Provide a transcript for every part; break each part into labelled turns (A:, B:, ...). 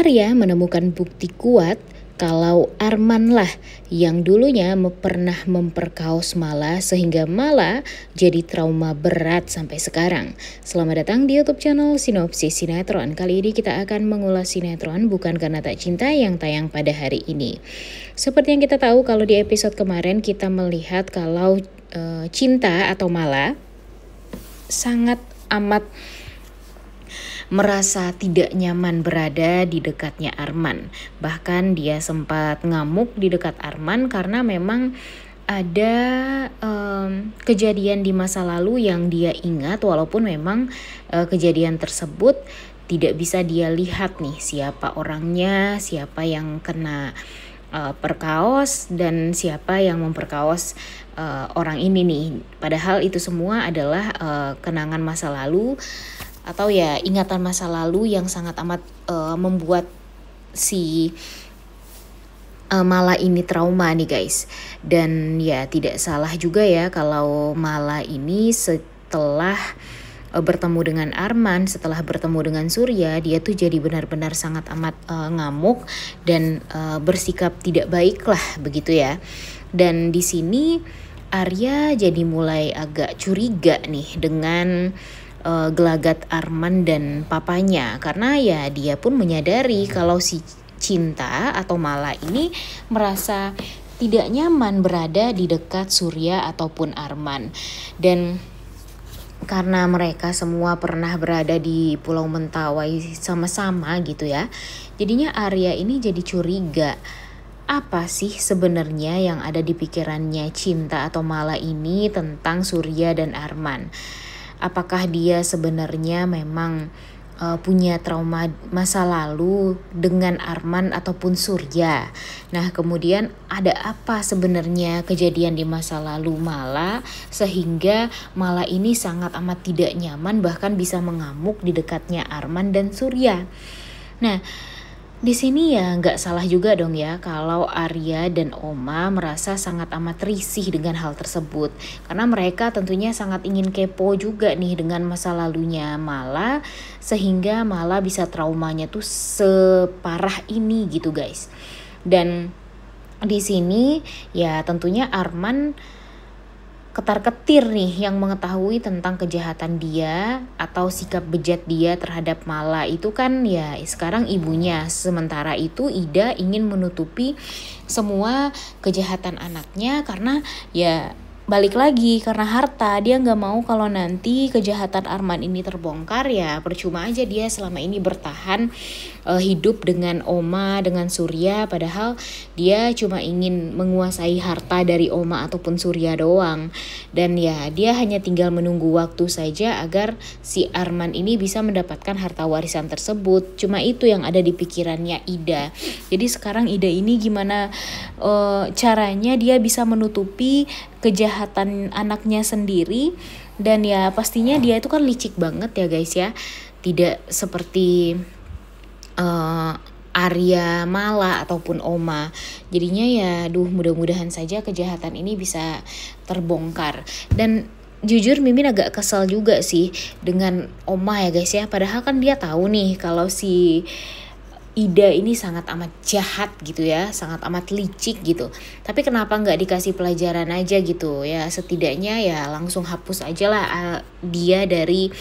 A: Arya menemukan bukti kuat kalau Arman lah yang dulunya pernah memperkaos Mala sehingga Mala jadi trauma berat sampai sekarang. Selamat datang di YouTube channel Sinopsis Sinetron. Kali ini kita akan mengulas sinetron Bukan Karena Tak Cinta yang tayang pada hari ini. Seperti yang kita tahu kalau di episode kemarin kita melihat kalau Cinta atau Mala sangat amat merasa tidak nyaman berada di dekatnya Arman. Bahkan dia sempat ngamuk di dekat Arman karena memang ada kejadian di masa lalu yang dia ingat, walaupun memang kejadian tersebut tidak bisa dia lihat nih siapa orangnya, siapa yang kena perkaos dan siapa yang memperkaos orang ini nih. Padahal itu semua adalah kenangan masa lalu atau ya ingatan masa lalu yang sangat amat membuat si Mala ini trauma nih guys. Dan ya tidak salah juga ya kalau Mala ini setelah bertemu dengan Arman, setelah bertemu dengan Surya, dia tuh jadi benar-benar sangat amat ngamuk dan bersikap tidak baik lah begitu ya. Dan di sini Arya jadi mulai agak curiga nih dengan gelagat Arman dan papanya, karena ya dia pun menyadari kalau si Cinta atau Mala ini merasa tidak nyaman berada di dekat Surya ataupun Arman. Dan karena mereka semua pernah berada di Pulau Mentawai sama-sama gitu ya, jadinya Arya ini jadi curiga. Apa sih sebenarnya yang ada di pikirannya Cinta atau Mala ini tentang Surya dan Arman? Apakah dia sebenarnya memang punya trauma masa lalu dengan Arman ataupun Surya? Nah, kemudian ada apa sebenarnya kejadian di masa lalu Mala sehingga Mala ini sangat amat tidak nyaman, bahkan bisa mengamuk di dekatnya Arman dan Surya. Nah, di sini ya nggak salah juga dong ya kalau Arya dan Oma merasa sangat amat risih dengan hal tersebut. Karena mereka tentunya sangat ingin kepo juga nih dengan masa lalunya Mala, sehingga Mala bisa traumanya tuh separah ini gitu guys. Dan di sini ya tentunya Arman ketar-ketir nih yang mengetahui tentang kejahatan dia atau sikap bejat dia terhadap Mala itu kan ya sekarang ibunya. Sementara itu Ida ingin menutupi semua kejahatan anaknya karena ya balik lagi karena harta. Dia nggak mau kalau nanti kejahatan Arman ini terbongkar, ya percuma aja dia selama ini bertahan hidup dengan Oma, dengan Surya, padahal dia cuma ingin menguasai harta dari Oma ataupun Surya doang. Dan ya dia hanya tinggal menunggu waktu saja agar si Arman ini bisa mendapatkan harta warisan tersebut. Cuma itu yang ada di pikirannya Ida. Jadi sekarang Ida ini gimana caranya dia bisa menutupi kejahatan anaknya sendiri. Dan ya pastinya dia itu kan licik banget ya guys ya, tidak seperti Arya, Mala ataupun Oma. Jadinya ya mudah-mudahan saja kejahatan ini bisa terbongkar. Dan jujur Mimin agak kesal juga sih dengan Oma ya guys ya, padahal kan dia tahu nih kalau si Ida ini sangat amat jahat gitu ya, sangat amat licik gitu. Tapi kenapa nggak dikasih pelajaran aja gitu ya, setidaknya ya langsung hapus aja lah dia dari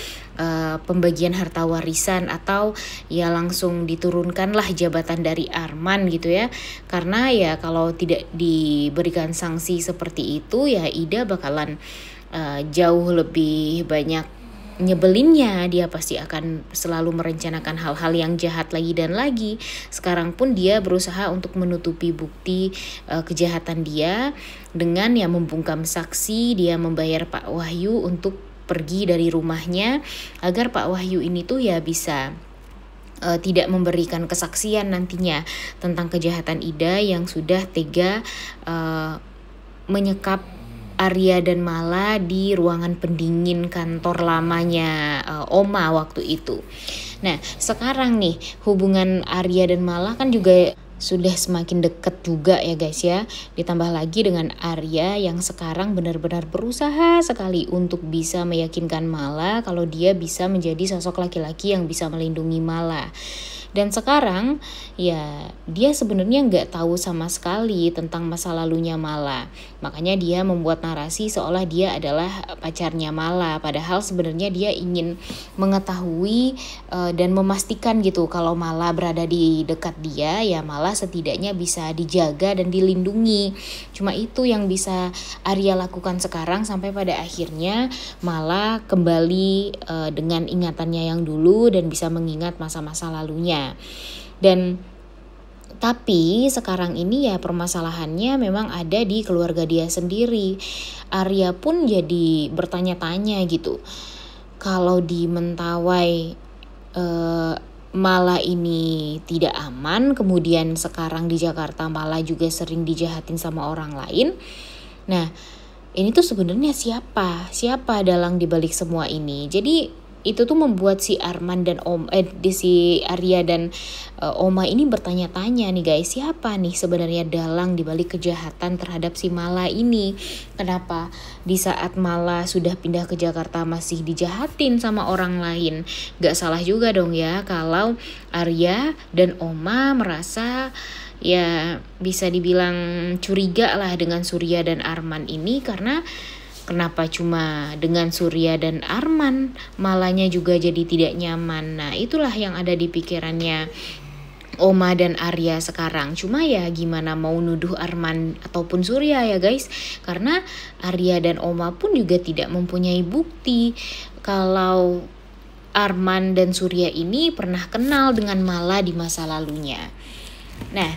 A: pembagian harta warisan, atau ya langsung diturunkanlah jabatan dari Arman gitu ya. Karena ya kalau tidak diberikan sanksi seperti itu ya Ida bakalan jauh lebih banyak nyebelinnya. Dia pasti akan selalu merencanakan hal-hal yang jahat lagi dan lagi. Sekarang pun dia berusaha untuk menutupi bukti kejahatan dia dengan ya membungkam saksi. Dia membayar Pak Wahyu untuk pergi dari rumahnya agar Pak Wahyu ini tuh ya bisa tidak memberikan kesaksian nantinya tentang kejahatan Ida yang sudah tega menyekap Arya dan Mala di ruangan pendingin kantor lamanya Oma waktu itu. Nah sekarang nih hubungan Arya dan Mala kan juga sudah semakin dekat juga ya guys ya. Ditambah lagi dengan Arya yang sekarang benar-benar berusaha sekali untuk bisa meyakinkan Mala kalau dia bisa menjadi sosok laki-laki yang bisa melindungi Mala. Dan sekarang ya dia sebenarnya nggak tahu sama sekali tentang masa lalunya Mala. Makanya dia membuat narasi seolah dia adalah pacarnya Mala. Padahal sebenarnya dia ingin mengetahui dan memastikan gitu kalau Mala berada di dekat dia, ya Mala setidaknya bisa dijaga dan dilindungi. Cuma itu yang bisa Arya lakukan sekarang sampai pada akhirnya Mala kembali dengan ingatannya yang dulu dan bisa mengingat masa-masa lalunya. Dan tapi sekarang ini ya permasalahannya memang ada di keluarga dia sendiri. Arya pun jadi bertanya-tanya gitu. Kalau di Mentawai Mala ini tidak aman, kemudian sekarang di Jakarta Mala juga sering dijahatin sama orang lain. Nah, ini tuh sebenarnya siapa dalang dibalik semua ini. Jadi itu tuh membuat si Arman dan si Arya dan Oma ini bertanya-tanya nih guys, siapa nih sebenarnya dalang dibalik kejahatan terhadap si Mala ini. Kenapa di saat Mala sudah pindah ke Jakarta masih dijahatin sama orang lain? Gak salah juga dong ya kalau Arya dan Oma merasa ya bisa dibilang curiga lah dengan Surya dan Arman ini, karena kenapa cuma dengan Surya dan Arman Malanya juga jadi tidak nyaman. Nah itulah yang ada di pikirannya Oma dan Arya sekarang. Cuma ya gimana mau nuduh Arman ataupun Surya ya guys, karena Arya dan Oma pun juga tidak mempunyai bukti kalau Arman dan Surya ini pernah kenal dengan Mala di masa lalunya. Nah,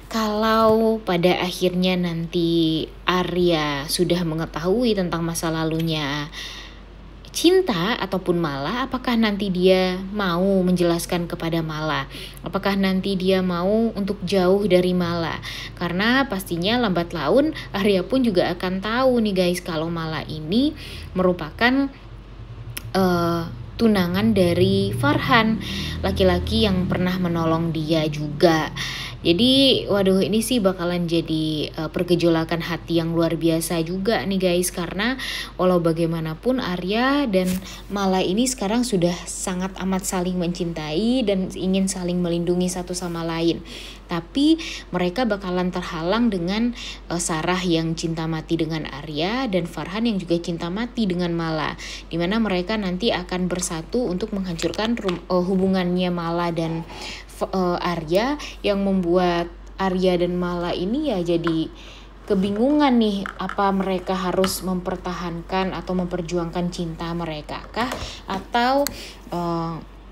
A: kalau pada akhirnya nanti Arya sudah mengetahui tentang masa lalunya Cinta ataupun Mala, apakah nanti dia mau menjelaskan kepada Mala? Apakah nanti dia mau untuk jauh dari Mala? Karena pastinya lambat laun Arya pun juga akan tahu nih guys kalau Mala ini merupakan tunangan dari Farhan, laki-laki yang pernah menolong dia juga. Jadi waduh ini sih bakalan jadi pergejolakan hati yang luar biasa juga nih guys, karena walau bagaimanapun Arya dan Mala ini sekarang sudah sangat amat saling mencintai dan ingin saling melindungi satu sama lain. Tapi mereka bakalan terhalang dengan Sarah yang cinta mati dengan Arya dan Farhan yang juga cinta mati dengan Mala, dimana mereka nanti akan bersatu untuk menghancurkan hubungannya Mala dan Arya, yang membuat Arya dan Mala ini ya jadi kebingungan nih, apa mereka harus mempertahankan atau memperjuangkan cinta mereka kah, atau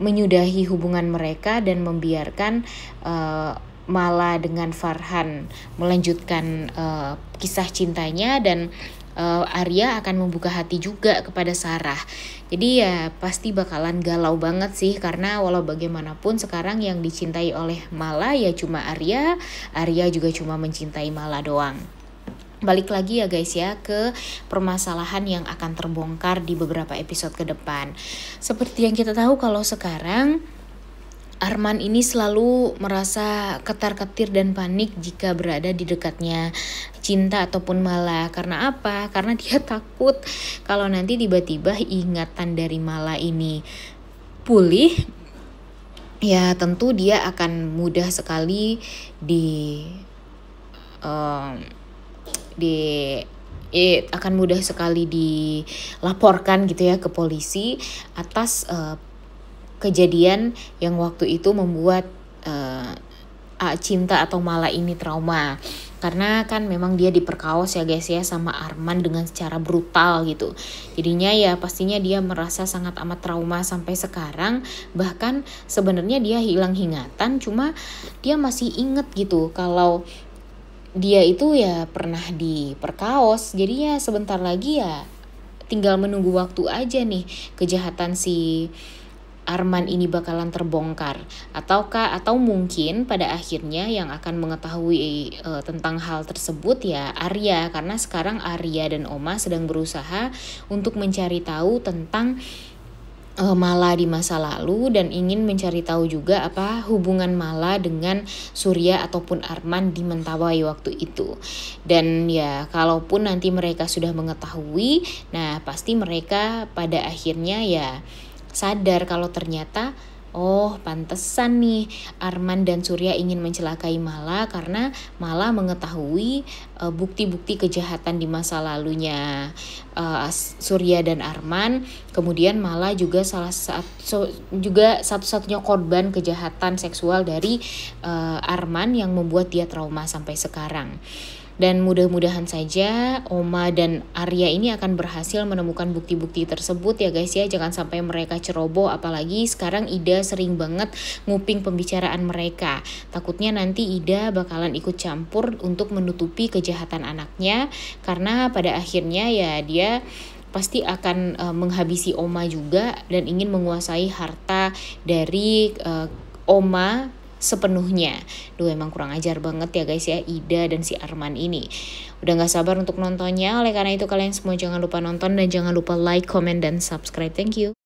A: menyudahi hubungan mereka dan membiarkan Mala dengan Farhan melanjutkan kisah cintanya, dan Arya akan membuka hati juga kepada Sarah. Jadi ya pasti bakalan galau banget sih, karena walau bagaimanapun sekarang yang dicintai oleh Mala ya cuma Arya juga cuma mencintai Mala doang. Balik lagi ya guys ya ke permasalahan yang akan terbongkar di beberapa episode ke depan. Seperti yang kita tahu kalau sekarang Arman ini selalu merasa ketar-ketir dan panik jika berada di dekatnya Cinta ataupun Mala. Karena apa? Karena dia takut kalau nanti tiba-tiba ingatan dari Mala ini pulih, ya tentu dia akan mudah sekali akan mudah sekali dilaporkan gitu ya ke polisi atas kejadian yang waktu itu membuat Cinta atau Mala ini trauma. Karena kan memang dia diperkaos ya guys ya sama Arman dengan secara brutal gitu. Jadinya ya pastinya dia merasa sangat amat trauma sampai sekarang. Bahkan sebenarnya dia hilang ingatan, cuma dia masih inget gitu kalau dia itu ya pernah diperkaos. Jadi ya sebentar lagi ya tinggal menunggu waktu aja nih kejahatan si Arman ini bakalan terbongkar, atau mungkin pada akhirnya yang akan mengetahui tentang hal tersebut ya Arya, karena sekarang Arya dan Oma sedang berusaha untuk mencari tahu tentang Mala di masa lalu dan ingin mencari tahu juga apa hubungan Mala dengan Surya ataupun Arman di Mentawai waktu itu. Dan ya kalaupun nanti mereka sudah mengetahui, nah pasti mereka pada akhirnya ya sadar kalau ternyata Oh, pantesan nih Arman dan Surya ingin mencelakai Mala karena Mala mengetahui bukti-bukti kejahatan di masa lalunya Surya dan Arman. Kemudian Mala juga juga satu-satunya korban kejahatan seksual dari Arman yang membuat dia trauma sampai sekarang. Dan mudah-mudahan saja Oma dan Arya ini akan berhasil menemukan bukti-bukti tersebut ya guys ya. Jangan sampai mereka ceroboh, apalagi sekarang Ida sering banget nguping pembicaraan mereka. Takutnya nanti Ida bakalan ikut campur untuk menutupi kejahatan anaknya. Karena pada akhirnya ya dia pasti akan menghabisi Oma juga dan ingin menguasai harta dari Oma sepenuhnya. Duh, emang kurang ajar banget ya guys ya Ida dan si Arman ini. Udah gak sabar untuk nontonnya. Oleh karena itu kalian semua jangan lupa nonton dan jangan lupa like, comment, dan subscribe. Thank you.